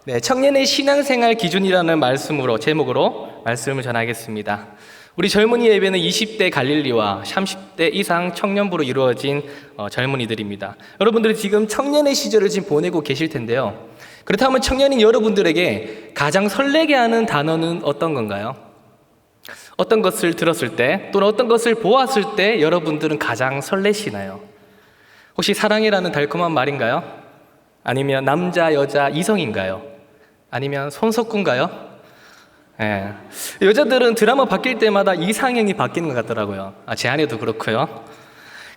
네, 청년의 신앙생활 기준이라는 제목으로 말씀을 전하겠습니다. 우리 젊은이 예배는 20대 갈릴리와 30대 이상 청년부로 이루어진 젊은이들입니다. 여러분들이 지금 청년의 시절을 지금 보내고 계실 텐데요. 그렇다면 청년인 여러분들에게 가장 설레게 하는 단어는 어떤 건가요? 어떤 것을 들었을 때 또는 어떤 것을 보았을 때 여러분들은 가장 설레시나요? 혹시 사랑이라는 달콤한 말인가요? 아니면 남자, 여자, 이성인가요? 아니면 손석구인가요? 네. 여자들은 드라마 바뀔 때마다 이상형이 바뀌는 것 같더라고요. 제 아내도 그렇고요.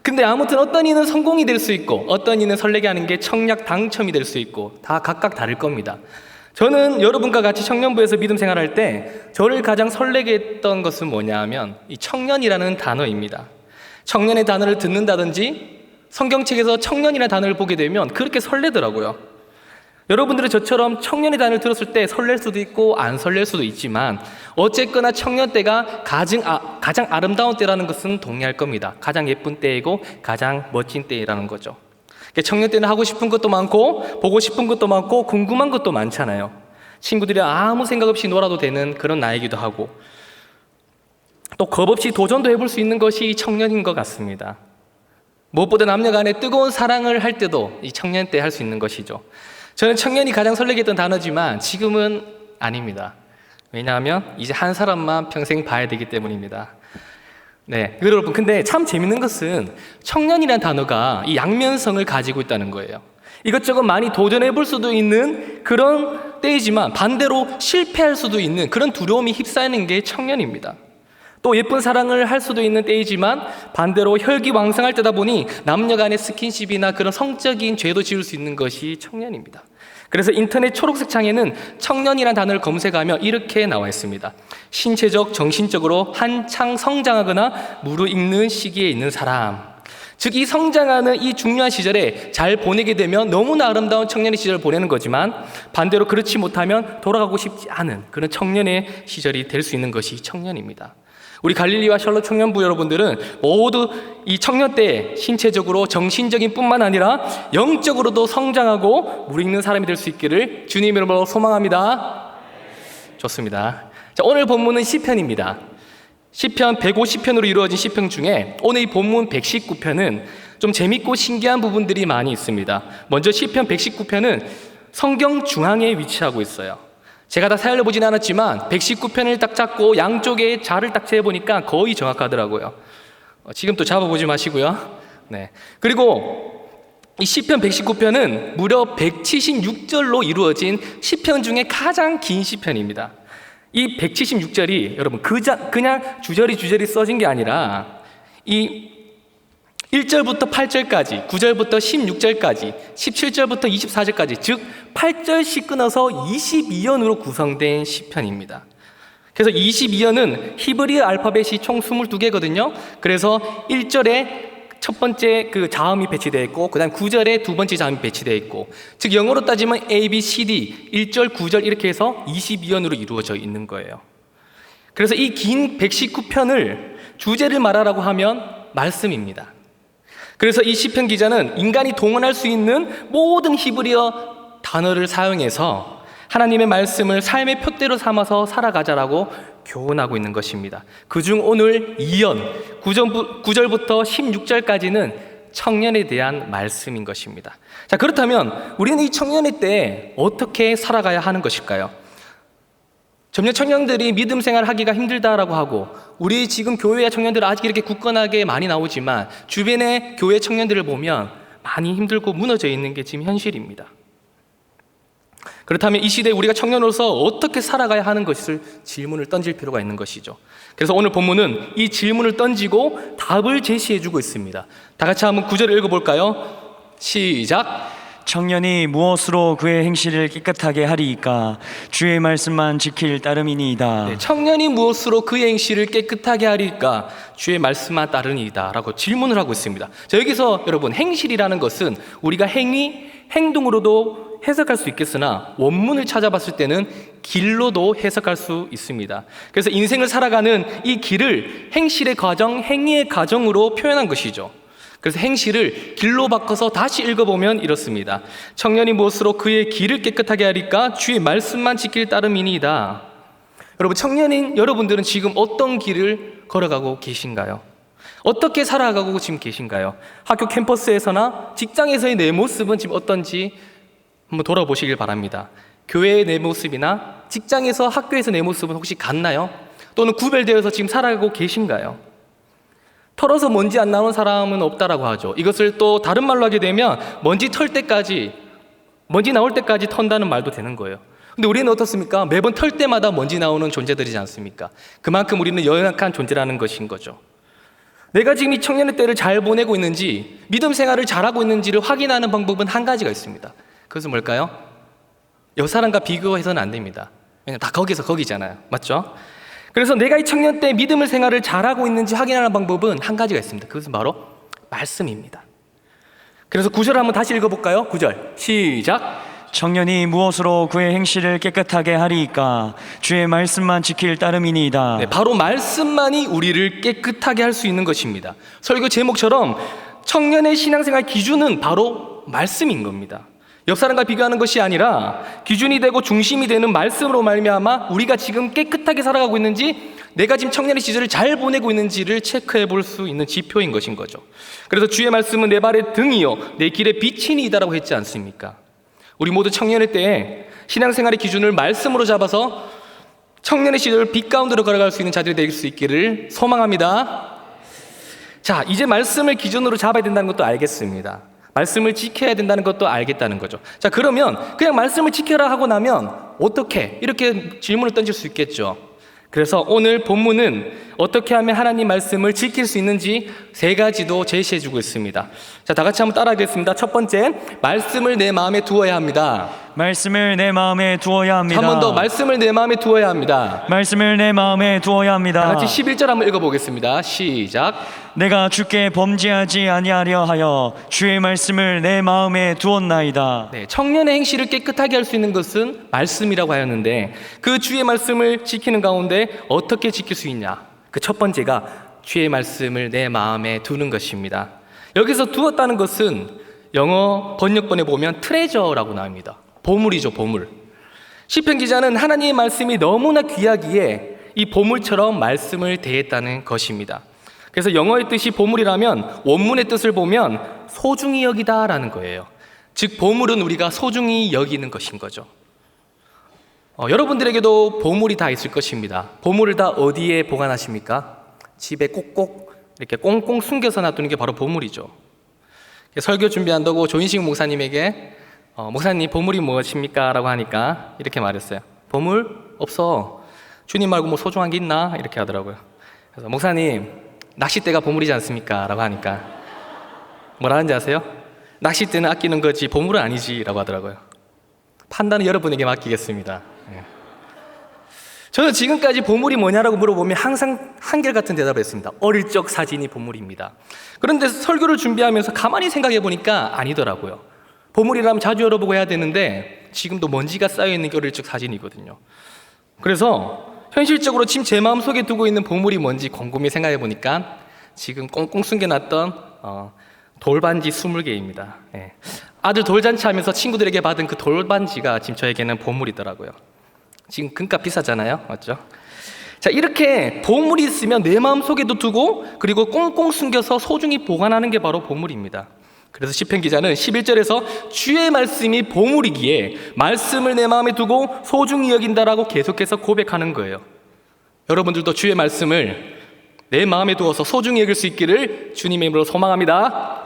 근데 아무튼 어떤 이는 성공이 될 수 있고 어떤 이는 설레게 하는 게 청약 당첨이 될 수 있고 다 각각 다를 겁니다. 저는 여러분과 같이 청년부에서 믿음 생활할 때 저를 가장 설레게 했던 것은 뭐냐 하면 이 청년이라는 단어입니다. 청년의 단어를 듣는다든지 성경책에서 청년이라는 단어를 보게 되면 그렇게 설레더라고요. 여러분들은 저처럼 청년의 단어를 들었을 때 설렐 수도 있고 안 설렐 수도 있지만 어쨌거나 청년 때가 가장 아름다운 때라는 것은 동의할 겁니다. 가장 예쁜 때이고 가장 멋진 때라는 거죠. 청년 때는 하고 싶은 것도 많고 보고 싶은 것도 많고 궁금한 것도 많잖아요. 친구들이랑 아무 생각 없이 놀아도 되는 그런 나이기도 하고 또 겁없이 도전도 해볼 수 있는 것이 청년인 것 같습니다. 무엇보다 남녀 간에 뜨거운 사랑을 할 때도 이 청년 때 할 수 있는 것이죠. 저는 청년이 가장 설레게 했던 단어지만 지금은 아닙니다. 왜냐하면 이제 한 사람만 평생 봐야 되기 때문입니다. 네, 여러분, 근데 참 재밌는 것은 청년이라는 단어가 이 양면성을 가지고 있다는 거예요. 이것저것 많이 도전해 볼 수도 있는 그런 때이지만 반대로 실패할 수도 있는 그런 두려움이 휩싸이는 게 청년입니다. 또 예쁜 사랑을 할 수도 있는 때이지만 반대로 혈기왕성할 때다 보니 남녀 간의 스킨십이나 그런 성적인 죄도 지을 수 있는 것이 청년입니다. 그래서 인터넷 초록색 창에는 청년이라는 단어를 검색하며 이렇게 나와 있습니다. 신체적, 정신적으로 한창 성장하거나 무르익는 시기에 있는 사람. 즉 이 성장하는 이 중요한 시절에 잘 보내게 되면 너무나 아름다운 청년의 시절을 보내는 거지만 반대로 그렇지 못하면 돌아가고 싶지 않은 그런 청년의 시절이 될 수 있는 것이 청년입니다. 우리 갈릴리와 샬롯 청년부 여러분들은 모두 이 청년 때 신체적으로 정신적인 뿐만 아니라 영적으로도 성장하고 무르익는 사람이 될 수 있기를 주님의 이름으로 소망합니다. 좋습니다. 자, 오늘 본문은 시편입니다. 시편 150편으로 이루어진 시편 중에 오늘 이 본문 119편은 좀 재밌고 신기한 부분들이 많이 있습니다. 먼저 시편 119편은 성경 중앙에 위치하고 있어요. 제가 다 살려보진 않았지만 119편을 딱 잡고 양쪽에 자를 딱 재보니까 거의 정확하더라고요. 지금 또 잡아보지 마시고요. 네. 그리고 이 시편 119편은 무려 176절로 이루어진 시편 중에 가장 긴 시편입니다. 이 176절이 여러분 그냥 주저리 써진 게 아니라 이 1절부터 8절까지, 9절부터 16절까지, 17절부터 24절까지, 즉 8절씩 끊어서 22연으로 구성된 시편입니다. 그래서 22연은 히브리 알파벳이 총 22개거든요. 그래서 1절에 첫 번째 그 자음이 배치되어 있고 그 다음 9절에 두 번째 자음이 배치되어 있고 즉 영어로 따지면 A, B, C, D 1절, 9절 이렇게 해서 22연으로 이루어져 있는 거예요. 그래서 이 긴 119편을 주제를 말하라고 하면 말씀입니다. 그래서 이 시편 기자는 인간이 동원할 수 있는 모든 히브리어 단어를 사용해서 하나님의 말씀을 삶의 표대로 삼아서 살아가자라고 교훈하고 있는 것입니다. 그중 오늘 2연 9절부터 16절까지는 청년에 대한 말씀인 것입니다. 자, 그렇다면 우리는 이 청년의 때 어떻게 살아가야 하는 것일까요? 점점 청년들이 믿음 생활을 하기가 힘들다라고 하고 우리 지금 교회 청년들 아직 이렇게 굳건하게 많이 나오지만 주변의 교회 청년들을 보면 많이 힘들고 무너져 있는 게 지금 현실입니다. 그렇다면 이 시대에 우리가 청년으로서 어떻게 살아가야 하는 것을 질문을 던질 필요가 있는 것이죠. 그래서 오늘 본문은 이 질문을 던지고 답을 제시해주고 있습니다. 다 같이 한번 구절을 읽어볼까요? 시작! 청년이 무엇으로 그의 행실을 깨끗하게 하리이까? 주의 말씀만 지킬 따름이니이다. 네, 청년이 무엇으로 그의 행실을 깨끗하게 하리이까? 주의 말씀만 따르니이다 라고 질문을 하고 있습니다. 자, 여기서 여러분 행실이라는 것은 우리가 행동으로도 해석할 수 있겠으나 원문을 찾아봤을 때는 길로도 해석할 수 있습니다. 그래서 인생을 살아가는 이 길을 행실의 과정, 행위의 과정으로 표현한 것이죠. 그래서 행실을 길로 바꿔서 다시 읽어보면 이렇습니다. 청년이 무엇으로 그의 길을 깨끗하게 하리까? 주의 말씀만 지킬 따름이니이다. 여러분, 청년인 여러분들은 지금 어떤 길을 걸어가고 계신가요? 어떻게 살아가고 지금 계신가요? 학교 캠퍼스에서나 직장에서의 내 모습은 지금 어떤지 한번 돌아보시길 바랍니다. 교회의 내 모습이나 직장에서 학교에서 내 모습은 혹시 같나요? 또는 구별되어서 지금 살아가고 계신가요? 털어서 먼지 안 나오는 사람은 없다라고 하죠. 이것을 또 다른 말로 하게 되면 먼지 나올 때까지 턴다는 말도 되는 거예요. 근데 우리는 어떻습니까? 매번 털 때마다 먼지 나오는 존재들이지 않습니까? 그만큼 우리는 연약한 존재라는 것인 거죠. 내가 지금 이 청년의 때를 잘 보내고 있는지, 믿음 생활을 잘하고 있는지를 확인하는 방법은 한 가지가 있습니다. 그것은 뭘까요? 옆 사람과 비교해서는 안 됩니다. 왜냐면 다 거기서 거기잖아요. 맞죠? 그래서 내가 이 청년 때 믿음을 생활을 잘하고 있는지 확인하는 방법은 한 가지가 있습니다. 그것은 바로 말씀입니다. 그래서 9절 한번 다시 읽어볼까요? 9절 시작. 청년이 무엇으로 그의 행실을 깨끗하게 하리이까? 주의 말씀만 지킬 따름이니이다. 네, 바로 말씀만이 우리를 깨끗하게 할 수 있는 것입니다. 설교 제목처럼 청년의 신앙생활 기준은 바로 말씀인 겁니다. 옆 사람과 비교하는 것이 아니라 기준이 되고 중심이 되는 말씀으로 말미암아 우리가 지금 깨끗하게 살아가고 있는지, 내가 지금 청년의 시절을 잘 보내고 있는지를 체크해 볼 수 있는 지표인 것인 거죠. 그래서 주의 말씀은 내 발의 등이요 내 길의 빛이니이다라고 했지 않습니까? 우리 모두 청년의 때에 신앙생활의 기준을 말씀으로 잡아서 청년의 시절을 빛 가운데로 걸어갈 수 있는 자들이 될 수 있기를 소망합니다. 자, 이제 말씀을 기준으로 잡아야 된다는 것도 알겠습니다. 말씀을 지켜야 된다는 것도 알겠다는 거죠. 자, 그러면 그냥 말씀을 지켜라 하고 나면 어떻게? 이렇게 질문을 던질 수 있겠죠. 그래서 오늘 본문은 어떻게 하면 하나님 말씀을 지킬 수 있는지 3가지도 제시해주고 있습니다. 자, 다 같이 한번 따라하겠습니다. 첫 번째, 말씀을 내 마음에 두어야 합니다. 말씀을 내 마음에 두어야 합니다. 한 번 더, 말씀을 내 마음에 두어야 합니다. 말씀을 내 마음에 두어야 합니다. 다 같이 11절 한번 읽어보겠습니다. 시작. 내가 주께 범죄하지 아니하려 하여 주의 말씀을 내 마음에 두었나이다. 네, 청년의 행실을 깨끗하게 할 수 있는 것은 말씀이라고 하였는데, 그 주의 말씀을 지키는 가운데 어떻게 지킬 수 있냐? 그 첫 번째가 주의 말씀을 내 마음에 두는 것입니다. 여기서 두었다는 것은 영어 번역본에 보면 트레저라고 나옵니다. 보물이죠, 보물. 시편 기자는 하나님의 말씀이 너무나 귀하기에 이 보물처럼 말씀을 대했다는 것입니다. 그래서 영어의 뜻이 보물이라면 원문의 뜻을 보면 소중히 여기다라는 거예요. 즉 보물은 우리가 소중히 여기는 것인 거죠. 여러분들에게도 보물이 다 있을 것입니다. 보물을 다 어디에 보관하십니까? 집에 꼭꼭 이렇게 꽁꽁 숨겨서 놔두는 게 바로 보물이죠. 설교 준비한다고 조인식 목사님에게 목사님 보물이 무엇입니까? 라고 하니까 이렇게 말했어요. 보물? 없어. 주님 말고 뭐 소중한 게 있나? 이렇게 하더라고요. 그래서 목사님 낚싯대가 보물이지 않습니까? 라고 하니까 뭐라는지 아세요? 낚싯대는 아끼는 거지 보물은 아니지 라고 하더라고요. 판단은 여러분에게 맡기겠습니다. 저는 지금까지 보물이 뭐냐라고 물어보면 항상 한결같은 대답을 했습니다. 어릴 적 사진이 보물입니다. 그런데 설교를 준비하면서 가만히 생각해 보니까 아니더라고요. 보물이라면 자주 열어보고 해야 되는데 지금도 먼지가 쌓여있는 게 어릴 적 사진이거든요. 그래서 현실적으로 지금 제 마음속에 두고 있는 보물이 뭔지 곰곰이 생각해 보니까 지금 꽁꽁 숨겨놨던 돌반지 20개입니다. 아들 돌잔치 하면서 친구들에게 받은 그 돌반지가 지금 저에게는 보물이더라고요. 지금 금값 비싸잖아요, 맞죠? 자, 이렇게 보물이 있으면 내 마음속에도 두고 그리고 꽁꽁 숨겨서 소중히 보관하는 게 바로 보물입니다. 그래서 시편 기자는 11절에서 주의 말씀이 보물이기에 말씀을 내 마음에 두고 소중히 여긴다라고 계속해서 고백하는 거예요. 여러분들도 주의 말씀을 내 마음에 두어서 소중히 여길 수 있기를 주님의 이름으로 소망합니다.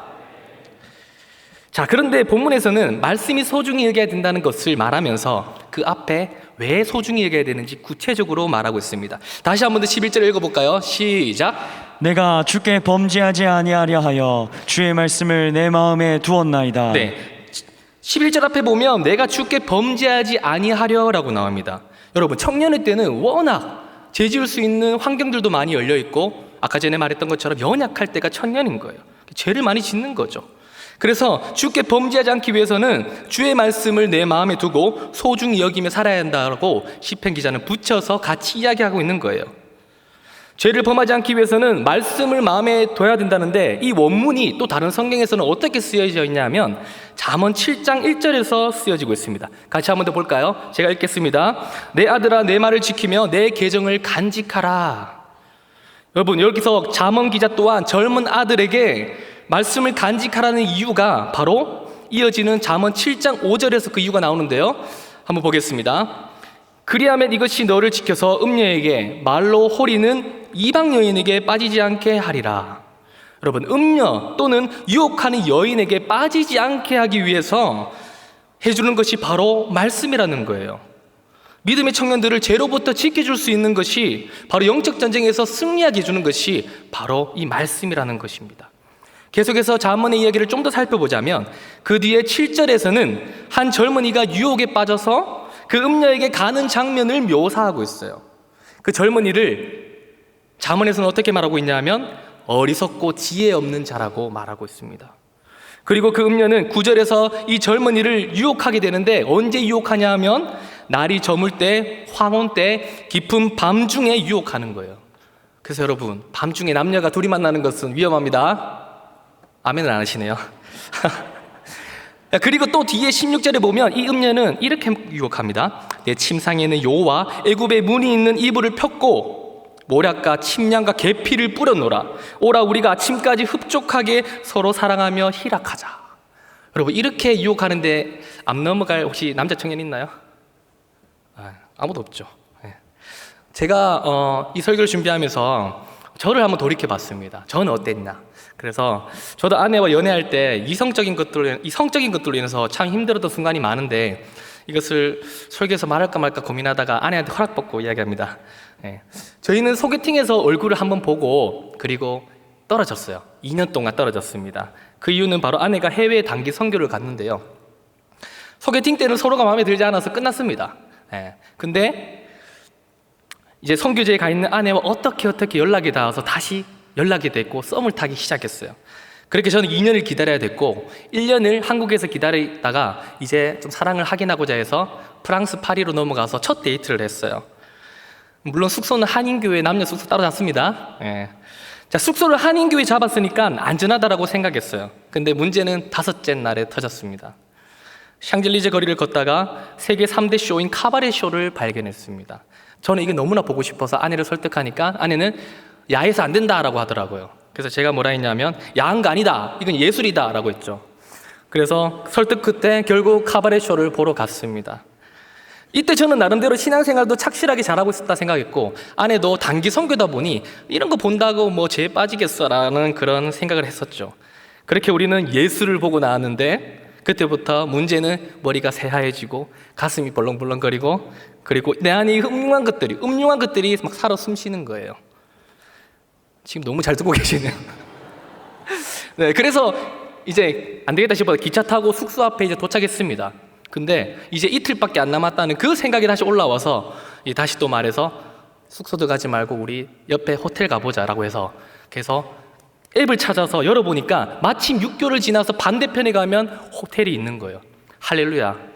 자, 그런데 본문에서는 말씀이 소중히 여겨야 된다는 것을 말하면서 그 앞에 왜 소중히 여겨야 되는지 구체적으로 말하고 있습니다. 다시 한 번 더 11절 읽어볼까요? 시작. 내가 주께 범죄하지 아니하려 하여 주의 말씀을 내 마음에 두었나이다. 네, 11절 앞에 보면 내가 주께 범죄하지 아니하려라고 나옵니다. 여러분, 청년의 때는 워낙 죄지을 수 있는 환경들도 많이 열려있고 아까 전에 말했던 것처럼 연약할 때가 청년인 거예요. 죄를 많이 짓는 거죠. 그래서 주께 범죄하지 않기 위해서는 주의 말씀을 내 마음에 두고 소중히 여기며 살아야 한다고 시편 기자는 붙여서 같이 이야기하고 있는 거예요. 죄를 범하지 않기 위해서는 말씀을 마음에 둬야 된다는데 이 원문이 또 다른 성경에서는 어떻게 쓰여져 있냐면 잠언 7장 1절에서 쓰여지고 있습니다. 같이 한번 더 볼까요? 제가 읽겠습니다. 내 아들아 내 말을 지키며 내 계정을 간직하라. 여러분, 여기서 잠언 기자 또한 젊은 아들에게 말씀을 간직하라는 이유가 바로 이어지는 잠언 7장 5절에서 그 이유가 나오는데요. 한번 보겠습니다. 그리하면 이것이 너를 지켜서 음녀에게 말로 호리는 이방 여인에게 빠지지 않게 하리라. 여러분, 음녀 또는 유혹하는 여인에게 빠지지 않게 하기 위해서 해주는 것이 바로 말씀이라는 거예요. 믿음의 청년들을 죄로부터 지켜줄 수 있는 것이 바로 영적 전쟁에서 승리하게 해주는 것이 바로 이 말씀이라는 것입니다. 계속해서 잠언의 이야기를 좀 더 살펴보자면 그 뒤에 7절에서는 한 젊은이가 유혹에 빠져서 그 음녀에게 가는 장면을 묘사하고 있어요. 그 젊은이를 잠언에서는 어떻게 말하고 있냐면 어리석고 지혜 없는 자라고 말하고 있습니다. 그리고 그 음녀는 9절에서 이 젊은이를 유혹하게 되는데 언제 유혹하냐 하면 날이 저물 때, 황혼 때, 깊은 밤중에 유혹하는 거예요. 그래서 여러분, 밤중에 남녀가 둘이 만나는 것은 위험합니다. 아멘을 안 하시네요. 그리고 또 뒤에 16절에 보면 이 음녀는 이렇게 유혹합니다. 내 침상에는 요와 애굽의 문이 있는 이불을 폈고 모략과 침량과 계피를 뿌려놓으라. 오라 우리가 아침까지 흡족하게 서로 사랑하며 희락하자. 여러분, 이렇게 유혹하는데 앞 넘어갈 혹시 남자 청년 있나요? 아무도 없죠. 제가 이 설교를 준비하면서 저를 한번 돌이켜 봤습니다. 저는 어땠나? 그래서 저도 아내와 연애할 때 이성적인 것들로 인해서 참 힘들었던 순간이 많은데 이것을 설교에서 말할까 말까 고민하다가 아내한테 허락받고 이야기합니다. 저희는 소개팅에서 얼굴을 한번 보고 그리고 떨어졌어요. 2년 동안 떨어졌습니다. 그 이유는 바로 아내가 해외 단기 선교를 갔는데요. 소개팅 때는 서로가 마음에 들지 않아서 끝났습니다. 근데 이제 선교지에 가 있는 아내와 어떻게 연락이 닿아서 다시 연락이 됐고 썸을 타기 시작했어요. 그렇게 저는 2년을 기다려야 됐고 1년을 한국에서 기다리다가 이제 좀 사랑을 확인하고자 해서 프랑스 파리로 넘어가서 첫 데이트를 했어요. 물론 숙소는 한인교회 남녀 숙소 따로 잤습니다. 자, 숙소를 한인교회 잡았으니까 안전하다라고 생각했어요. 근데 문제는 5째 날에 터졌습니다. 샹젤리제 거리를 걷다가 세계 3대 쇼인 카바레 쇼를 발견했습니다. 저는 이게 너무나 보고 싶어서 아내를 설득하니까 아내는 야해서 안 된다라고 하더라고요. 그래서 제가 뭐라 했냐면 야한 거 아니다, 이건 예술이다 라고 했죠. 그래서 설득 끝에 결국 카바레 쇼를 보러 갔습니다. 이때 저는 나름대로 신앙생활도 착실하게 잘하고 있었다 생각했고 아내도 단기 선교다 보니 이런 거 본다고 뭐 죄에 빠지겠어라는 그런 생각을 했었죠. 그렇게 우리는 예술을 보고 나왔는데 그때부터 문제는 머리가 새하얘지고 가슴이 벌렁벌렁거리고 그리고 내 안에 음흉한 것들이 막 살아 숨쉬는 거예요. 지금 너무 잘 듣고 계시네요. 네, 그래서 이제 안 되겠다 싶어서 기차 타고 숙소 앞에 이제 도착했습니다. 근데 이제 이틀밖에 안 남았다는 그 생각이 다시 올라와서 다시 또 말해서 숙소도 가지 말고 우리 옆에 호텔 가보자라고 해서 그래서 앱을 찾아서 열어보니까 마침 육교를 지나서 반대편에 가면 호텔이 있는 거예요. 할렐루야.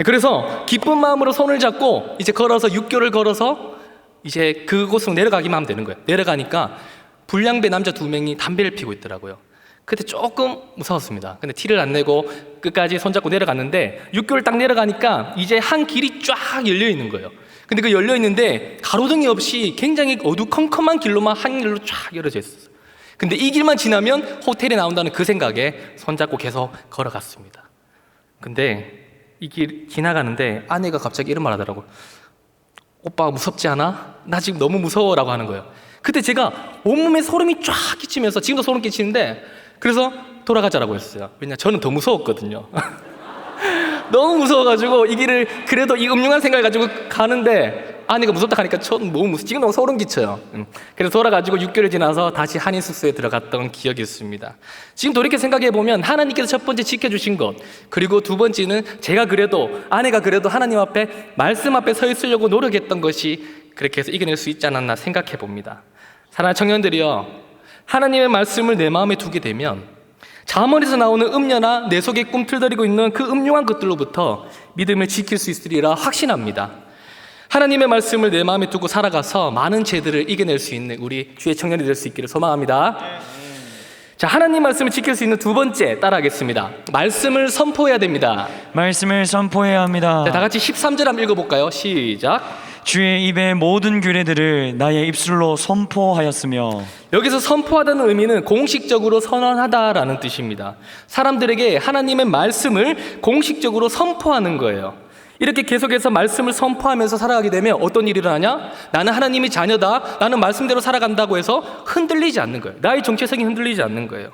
그래서 기쁜 마음으로 손을 잡고 이제 걸어서 육교를 걸어서 이제 그곳으로 내려가기만 하면 되는 거예요. 내려가니까 불량배 남자 2명이 담배를 피고 있더라고요. 그때 조금 무서웠습니다. 근데 티를 안 내고 끝까지 손잡고 내려갔는데 육교를 딱 내려가니까 이제 한 길이 쫙 열려 있는 거예요. 근데 그 열려 있는데 가로등이 없이 굉장히 어두컴컴한 길로만 한 길로 쫙 열어져 있었어요. 근데 이 길만 지나면 호텔에 나온다는 그 생각에 손잡고 계속 걸어갔습니다. 근데 이 길 지나가는데 아내가 갑자기 이런 말 하더라고요. 오빠 무섭지 않아? 나 지금 너무 무서워 라고 하는 거예요. 그때 제가 온몸에 소름이 쫙 끼치면서 지금도 소름 끼치는데 그래서 돌아가자라고 했어요. 왜냐 저는 더 무서웠거든요. 너무 무서워가지고 이 길을 그래도 이 음흉한 생각을 가지고 가는데 아내가 무섭다 하니까 저는 너무 무서워. 지금도 소름 끼쳐요. 그래서 돌아가지고 6개월 지나서 다시 한인 숙소에 들어갔던 기억이 있습니다. 지금 돌이켜 생각해보면 하나님께서 첫 번째 지켜주신 것 그리고 두 번째는 제가 그래도 아내가 그래도 하나님 앞에 말씀 앞에 서 있으려고 노력했던 것이 그렇게 해서 이겨낼 수 있지 않았나 생각해봅니다. 사랑하는 청년들이여, 하나님의 말씀을 내 마음에 두게 되면 잠언에서 나오는 음녀나 내 속에 꿈틀거리고 있는 그 음흉한 것들로부터 믿음을 지킬 수 있으리라 확신합니다. 하나님의 말씀을 내 마음에 두고 살아가서 많은 죄들을 이겨낼 수 있는 우리 주의 청년이 될 수 있기를 소망합니다. 자, 하나님 말씀을 지킬 수 있는 두 번째 따라하겠습니다. 말씀을 선포해야 됩니다. 말씀을 선포해야 합니다. 자, 다 같이 13절 한번 읽어볼까요? 시작. 주의 입의 모든 규례들을 나의 입술로 선포하였으며. 여기서 선포하다는 의미는 공식적으로 선언하다라는 뜻입니다. 사람들에게 하나님의 말씀을 공식적으로 선포하는 거예요. 이렇게 계속해서 말씀을 선포하면서 살아가게 되면 어떤 일이 일어나냐? 나는 하나님의 자녀다, 나는 말씀대로 살아간다고 해서 흔들리지 않는 거예요. 나의 정체성이 흔들리지 않는 거예요.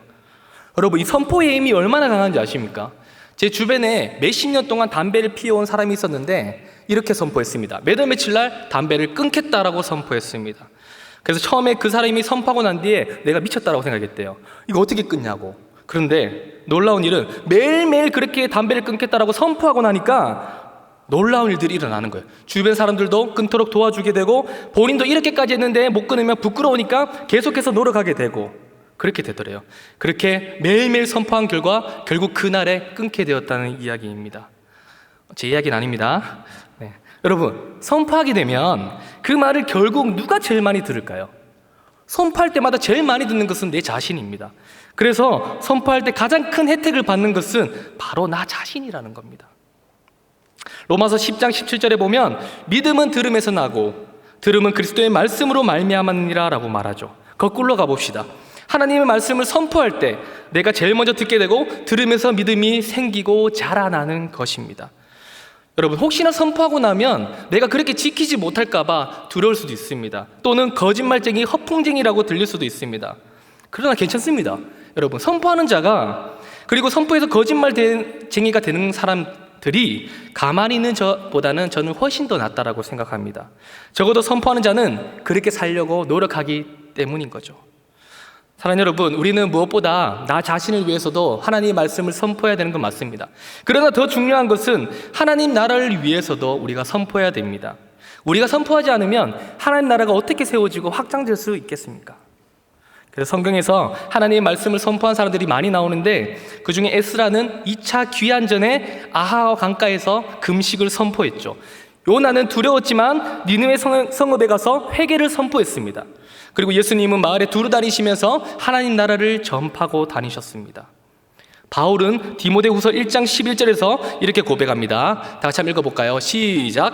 여러분, 이 선포의 힘이 얼마나 강한지 아십니까? 제 주변에 몇십 년 동안 담배를 피워온 사람이 있었는데 이렇게 선포했습니다. 몇 월 며칠 날 담배를 끊겠다라고 선포했습니다. 그래서 처음에 그 사람이 선포하고 난 뒤에 내가 미쳤다라고 생각했대요. 이거 어떻게 끊냐고. 그런데 놀라운 일은 매일매일 그렇게 담배를 끊겠다라고 선포하고 나니까 놀라운 일들이 일어나는 거예요. 주변 사람들도 끊도록 도와주게 되고 본인도 이렇게까지 했는데 못 끊으면 부끄러우니까 계속해서 노력하게 되고 그렇게 되더래요. 그렇게 매일매일 선포한 결과 결국 그날에 끊게 되었다는 이야기입니다. 제 이야기는 아닙니다. 네. 여러분, 선포하게 되면 그 말을 결국 누가 제일 많이 들을까요? 선포할 때마다 제일 많이 듣는 것은 내 자신입니다. 그래서 선포할 때 가장 큰 혜택을 받는 것은 바로 나 자신이라는 겁니다. 로마서 10장 17절에 보면 믿음은 들음에서 나고 들음은 그리스도의 말씀으로 말미암았느니라 라고 말하죠. 거꾸로 가봅시다. 하나님의 말씀을 선포할 때 내가 제일 먼저 듣게 되고 들으면서 믿음이 생기고 자라나는 것입니다. 여러분, 혹시나 선포하고 나면 내가 그렇게 지키지 못할까 봐 두려울 수도 있습니다. 또는 거짓말쟁이, 허풍쟁이라고 들릴 수도 있습니다. 그러나 괜찮습니다. 여러분, 선포하는 자가 그리고 선포해서 거짓말쟁이가 되는 사람들이 가만히 있는 저보다는 저는 훨씬 더 낫다라고 생각합니다. 적어도 선포하는 자는 그렇게 살려고 노력하기 때문인 거죠. 사랑하는 여러분, 우리는 무엇보다 나 자신을 위해서도 하나님의 말씀을 선포해야 되는 건 맞습니다. 그러나 더 중요한 것은 하나님 나라를 위해서도 우리가 선포해야 됩니다. 우리가 선포하지 않으면 하나님 나라가 어떻게 세워지고 확장될 수 있겠습니까? 그래서 성경에서 하나님의 말씀을 선포한 사람들이 많이 나오는데 그 중에 에스라는 2차 귀환전에 아하와 강가에서 금식을 선포했죠. 요나는 두려웠지만 니느웨 성읍에 가서 회개를 선포했습니다. 그리고 예수님은 마을에 두루 다니시면서 하나님 나라를 전파하고 다니셨습니다. 바울은 디모데후서 1장 11절에서 이렇게 고백합니다. 다 같이 한번 읽어볼까요? 시작.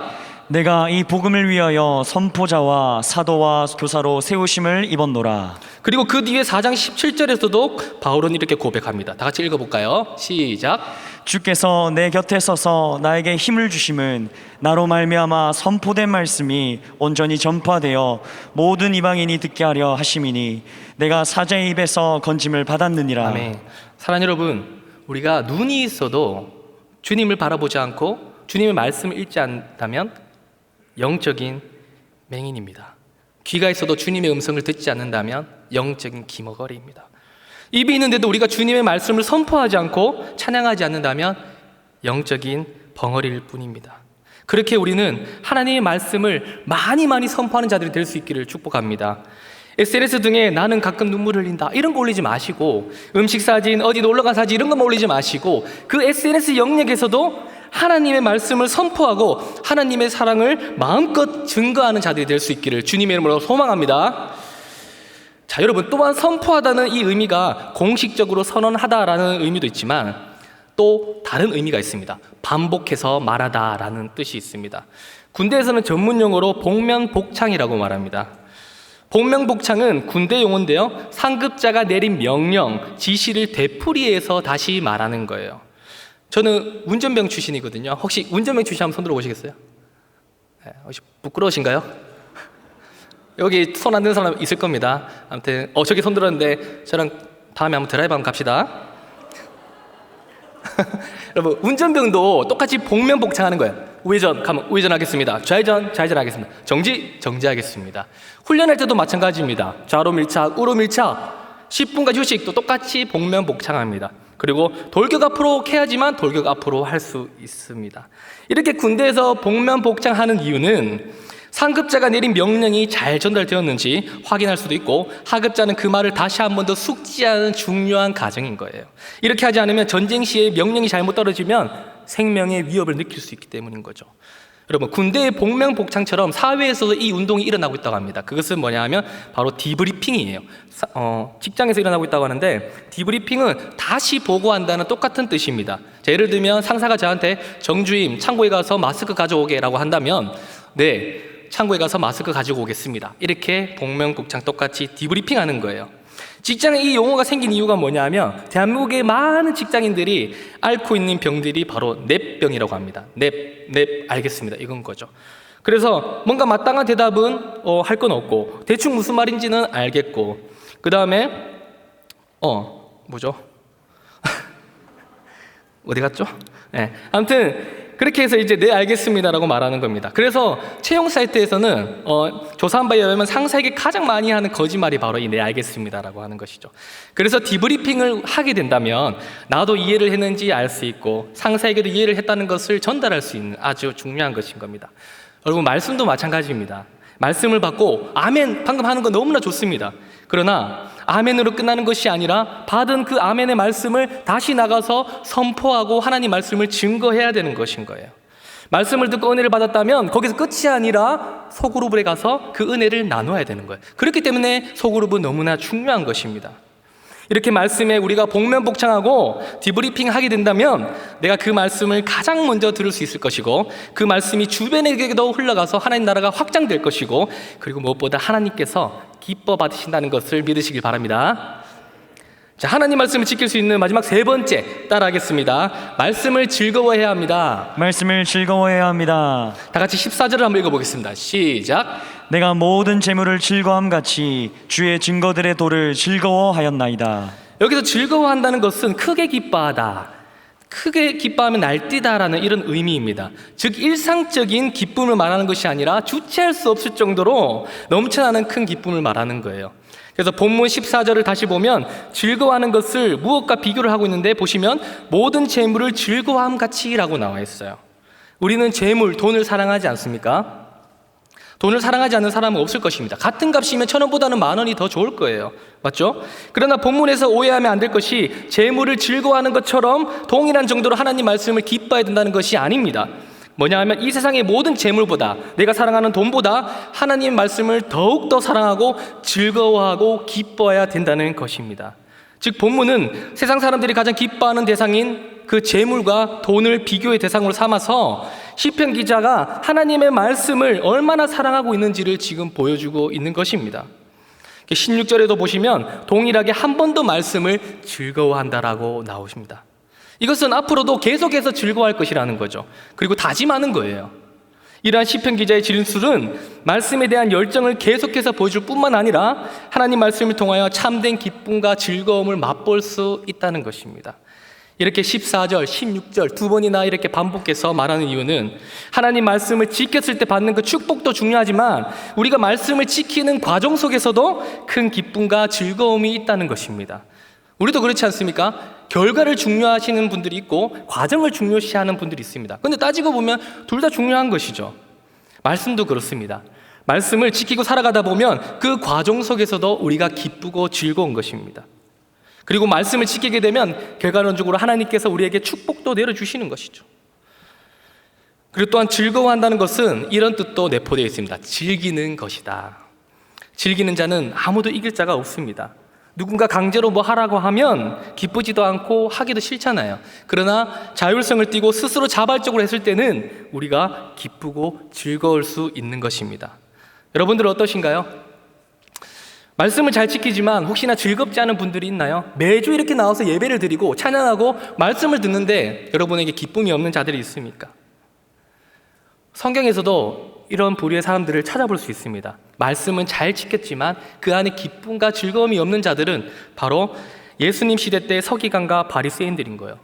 내가 이 복음을 위하여 선포자와 사도와 교사로 세우심을 입었노라. 그리고 그 뒤에 4장 17절에서도 바울은 이렇게 고백합니다. 다 같이 읽어볼까요? 시작. 주께서 내 곁에 서서 나에게 힘을 주심은 나로 말미암아 선포된 말씀이 온전히 전파되어 모든 이방인이 듣게 하려 하심이니 내가 사자의 입에서 건짐을 받았느니라. 아멘. 사랑하는 여러분, 우리가 눈이 있어도 주님을 바라보지 않고 주님의 말씀을 읽지 않다면 영적인 맹인입니다. 귀가 있어도 주님의 음성을 듣지 않는다면 영적인 기머거리입니다. 입이 있는데도 우리가 주님의 말씀을 선포하지 않고 찬양하지 않는다면 영적인 벙어리일 뿐입니다. 그렇게 우리는 하나님의 말씀을 많이 선포하는 자들이 될 수 있기를 축복합니다. SNS 등에 나는 가끔 눈물 흘린다 이런 거 올리지 마시고 음식 사진, 어디 놀러간 사진 이런 것만 올리지 마시고 그 SNS 영역에서도 하나님의 말씀을 선포하고 하나님의 사랑을 마음껏 증거하는 자들이 될 수 있기를 주님의 이름으로 소망합니다. 자, 여러분, 또한 선포하다는 이 의미가 공식적으로 선언하다라는 의미도 있지만 또 다른 의미가 있습니다. 반복해서 말하다라는 뜻이 있습니다. 군대에서는 전문 용어로 복면복창이라고 말합니다. 복면복창은 군대 용어인데요, 상급자가 내린 명령, 지시를 되풀이해서 다시 말하는 거예요. 저는 운전병 출신이거든요. 혹시 운전병 출신 한번 손 들어보시겠어요? 네, 혹시 부끄러우신가요? 여기 손 안 드는 사람 있을 겁니다. 아무튼 저기 손 들었는데 저랑 다음에 한번 드라이브 한번 갑시다. 여러분, 운전병도 똑같이 복면복창하는 거예요. 우회전 가면 우회전하겠습니다. 좌회전 좌회전하겠습니다. 정지하겠습니다. 훈련할 때도 마찬가지입니다. 좌로 밀착, 우로 밀착, 10분간 휴식도 똑같이 복면복창합니다. 그리고 돌격 앞으로 해야지만 돌격 앞으로 할 수 있습니다. 이렇게 군대에서 복면복창하는 이유는 상급자가 내린 명령이 잘 전달되었는지 확인할 수도 있고 하급자는 그 말을 다시 한 번 더 숙지하는 중요한 과정인 거예요. 이렇게 하지 않으면 전쟁 시에 명령이 잘못 떨어지면 생명의 위협을 느낄 수 있기 때문인 거죠. 여러분, 군대의 복명복창처럼 사회에서도 이 운동이 일어나고 있다고 합니다. 그것은 뭐냐 하면 바로 디브리핑이에요. 직장에서 일어나고 있다고 하는데, 디브리핑은 다시 보고한다는 똑같은 뜻입니다. 자, 예를 들면 상사가 저한테 정주임 창고에 가서 마스크 가져오게 라고 한다면, 네, 창고에 가서 마스크 가지고 오겠습니다. 이렇게 복명복창 똑같이 디브리핑 하는 거예요. 직장에 이 용어가 생긴 이유가 뭐냐 하면, 대한민국의 많은 직장인들이 앓고 있는 병들이 바로 냅병이라고 합니다. 냅, 알겠습니다. 이건 거죠. 그래서 뭔가 마땅한 대답은 할 건 없고, 대충 무슨 말인지는 알겠고, 그 다음에 뭐죠? 어디 갔죠? 네, 아무튼 그렇게 해서 이제 네 알겠습니다라고 말하는 겁니다. 그래서 채용 사이트에서는 조사한 바에 의하면 상사에게 가장 많이 하는 거짓말이 바로 이 네 알겠습니다라고 하는 것이죠. 그래서 디브리핑을 하게 된다면 나도 이해를 했는지 알 수 있고 상사에게도 이해를 했다는 것을 전달할 수 있는 아주 중요한 것인 겁니다. 여러분, 말씀도 마찬가지입니다. 말씀을 받고 아멘 방금 하는 거 너무나 좋습니다. 그러나 아멘으로 끝나는 것이 아니라 받은 그 아멘의 말씀을 다시 나가서 선포하고 하나님 말씀을 증거해야 되는 것인 거예요. 말씀을 듣고 은혜를 받았다면 거기서 끝이 아니라 소그룹에 가서 그 은혜를 나눠야 되는 거예요. 그렇기 때문에 소그룹은 너무나 중요한 것입니다. 이렇게 말씀에 우리가 복면복창하고 디브리핑 하게 된다면 내가 그 말씀을 가장 먼저 들을 수 있을 것이고, 그 말씀이 주변에게도 흘러가서 하나님 나라가 확장될 것이고, 그리고 무엇보다 하나님께서 기뻐 받으신다는 것을 믿으시길 바랍니다. 자, 하나님 말씀을 지킬 수 있는 마지막 세 번째, 따라하겠습니다. 말씀을 즐거워해야 합니다. 말씀을 즐거워해야 합니다. 다 같이 14절을 한번 읽어보겠습니다. 시작. 내가 모든 재물을 즐거움같이 주의 증거들의 도를 즐거워하였나이다. 여기서 즐거워한다는 것은 크게 기뻐하다, 크게 기뻐하면 날뛰다라는 이런 의미입니다. 즉 일상적인 기쁨을 말하는 것이 아니라 주체할 수 없을 정도로 넘쳐나는 큰 기쁨을 말하는 거예요. 그래서 본문 14절을 다시 보면 즐거워하는 것을 무엇과 비교를 하고 있는데, 보시면 모든 재물을 즐거워함같이라고 나와 있어요. 우리는 재물, 돈을 사랑하지 않습니까? 돈을 사랑하지 않는 사람은 없을 것입니다. 같은 값이면 1,000원보다는 10,000원이 더 좋을 거예요. 맞죠? 그러나 본문에서 오해하면 안 될 것이 재물을 즐거워하는 것처럼 동일한 정도로 하나님 말씀을 기뻐해야 된다는 것이 아닙니다. 뭐냐 하면 이 세상의 모든 재물보다, 내가 사랑하는 돈보다 하나님 말씀을 더욱더 사랑하고 즐거워하고 기뻐해야 된다는 것입니다. 즉 본문은 세상 사람들이 가장 기뻐하는 대상인 그 재물과 돈을 비교의 대상으로 삼아서 시편 기자가 하나님의 말씀을 얼마나 사랑하고 있는지를 지금 보여주고 있는 것입니다. 16절에도 보시면 동일하게 한 번 더 말씀을 즐거워한다라고 나오십니다. 이것은 앞으로도 계속해서 즐거워할 것이라는 거죠. 그리고 다짐하는 거예요. 이러한 시편 기자의 진술은 말씀에 대한 열정을 계속해서 보여줄 뿐만 아니라 하나님 말씀을 통하여 참된 기쁨과 즐거움을 맛볼 수 있다는 것입니다. 이렇게 14절, 16절 두 번이나 이렇게 반복해서 말하는 이유는 하나님 말씀을 지켰을 때 받는 그 축복도 중요하지만 우리가 말씀을 지키는 과정 속에서도 큰 기쁨과 즐거움이 있다는 것입니다. 우리도 그렇지 않습니까? 결과를 중요하시는 분들이 있고 과정을 중요시하는 분들이 있습니다. 그런데 따지고 보면 둘 다 중요한 것이죠. 말씀도 그렇습니다. 말씀을 지키고 살아가다 보면 그 과정 속에서도 우리가 기쁘고 즐거운 것입니다. 그리고 말씀을 지키게 되면 결과론적으로 하나님께서 우리에게 축복도 내려주시는 것이죠. 그리고 또한 즐거워한다는 것은 이런 뜻도 내포되어 있습니다. 즐기는 것이다. 즐기는 자는 아무도 이길 자가 없습니다. 누군가 강제로 뭐 하라고 하면 기쁘지도 않고 하기도 싫잖아요. 그러나 자율성을 띠고 스스로 자발적으로 했을 때는 우리가 기쁘고 즐거울 수 있는 것입니다. 여러분들은 어떠신가요? 말씀을 잘 지키지만 혹시나 즐겁지 않은 분들이 있나요? 매주 이렇게 나와서 예배를 드리고 찬양하고 말씀을 듣는데 여러분에게 기쁨이 없는 자들이 있습니까? 성경에서도 이런 부류의 사람들을 찾아볼 수 있습니다. 말씀은 잘 지켰지만 그 안에 기쁨과 즐거움이 없는 자들은 바로 예수님 시대 때 서기관과 바리새인들인 거예요.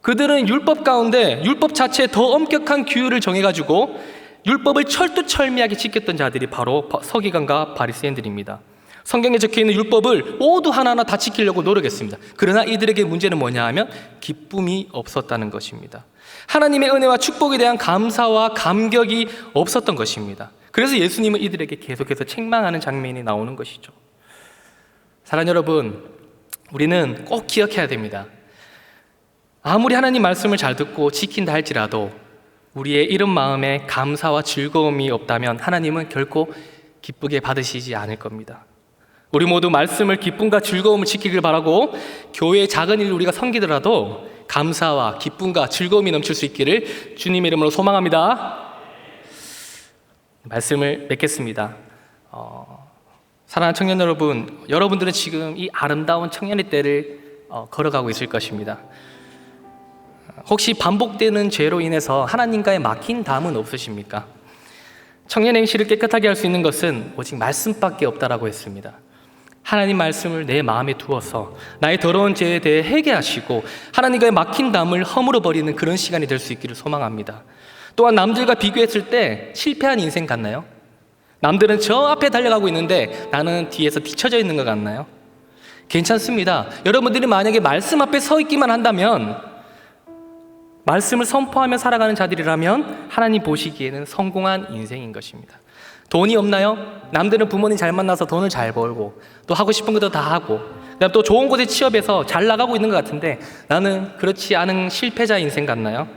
그들은 율법 가운데 율법 자체에 더 엄격한 규율을 정해가지고 율법을 철두철미하게 지켰던 자들이 바로 서기관과 바리새인들입니다. 성경에 적혀있는 율법을 모두 하나하나 다 지키려고 노력했습니다. 그러나 이들에게 문제는 뭐냐 하면 기쁨이 없었다는 것입니다. 하나님의 은혜와 축복에 대한 감사와 감격이 없었던 것입니다. 그래서 예수님은 이들에게 계속해서 책망하는 장면이 나오는 것이죠. 사랑하는 여러분, 우리는 꼭 기억해야 됩니다. 아무리 하나님 말씀을 잘 듣고 지킨다 할지라도 우리의 이런 마음에 감사와 즐거움이 없다면 하나님은 결코 기쁘게 받으시지 않을 겁니다. 우리 모두 말씀을 기쁨과 즐거움을 지키길 바라고 교회의 작은 일을 우리가 섬기더라도 감사와 기쁨과 즐거움이 넘칠 수 있기를 주님의 이름으로 소망합니다. 말씀을 맺겠습니다. 사랑하는 청년 여러분, 여러분들은 지금 이 아름다운 청년의 때를 걸어가고 있을 것입니다. 혹시 반복되는 죄로 인해서 하나님과의 막힌 담은 없으십니까? 청년의 행실을 깨끗하게 할 수 있는 것은 오직 말씀밖에 없다라고 했습니다. 하나님 말씀을 내 마음에 두어서 나의 더러운 죄에 대해 회개하시고 하나님과의 막힌 담을 허물어버리는 그런 시간이 될 수 있기를 소망합니다. 또한 남들과 비교했을 때 실패한 인생 같나요? 남들은 저 앞에 달려가고 있는데 나는 뒤에서 뒤처져 있는 것 같나요? 괜찮습니다. 여러분들이 만약에 말씀 앞에 서 있기만 한다면, 말씀을 선포하며 살아가는 자들이라면 하나님 보시기에는 성공한 인생인 것입니다. 돈이 없나요? 남들은 부모님 잘 만나서 돈을 잘 벌고 또 하고 싶은 것도 다 하고 그다음 또 좋은 곳에 취업해서 잘 나가고 있는 것 같은데 나는 그렇지 않은 실패자 인생 같나요?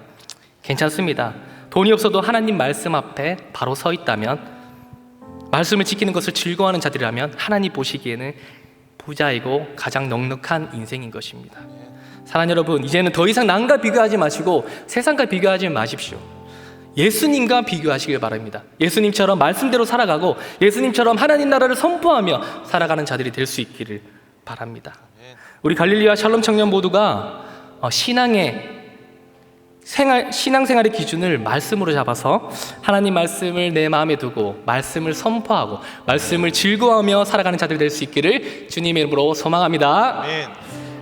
괜찮습니다. 돈이 없어도 하나님 말씀 앞에 바로 서 있다면, 말씀을 지키는 것을 즐거워하는 자들이라면 하나님 보시기에는 부자이고 가장 넉넉한 인생인 것입니다. 사랑하는 여러분, 이제는 더 이상 남과 비교하지 마시고 세상과 비교하지 마십시오. 예수님과 비교하시길 바랍니다. 예수님처럼 말씀대로 살아가고 예수님처럼 하나님 나라를 선포하며 살아가는 자들이 될 수 있기를 바랍니다. 우리 갈릴리와 샬롬 청년 모두가 신앙생활의 기준을 말씀으로 잡아서 하나님 말씀을 내 마음에 두고 말씀을 선포하고 말씀을 즐거워하며 살아가는 자들이 될 수 있기를 주님의 이름으로 소망합니다. 아멘.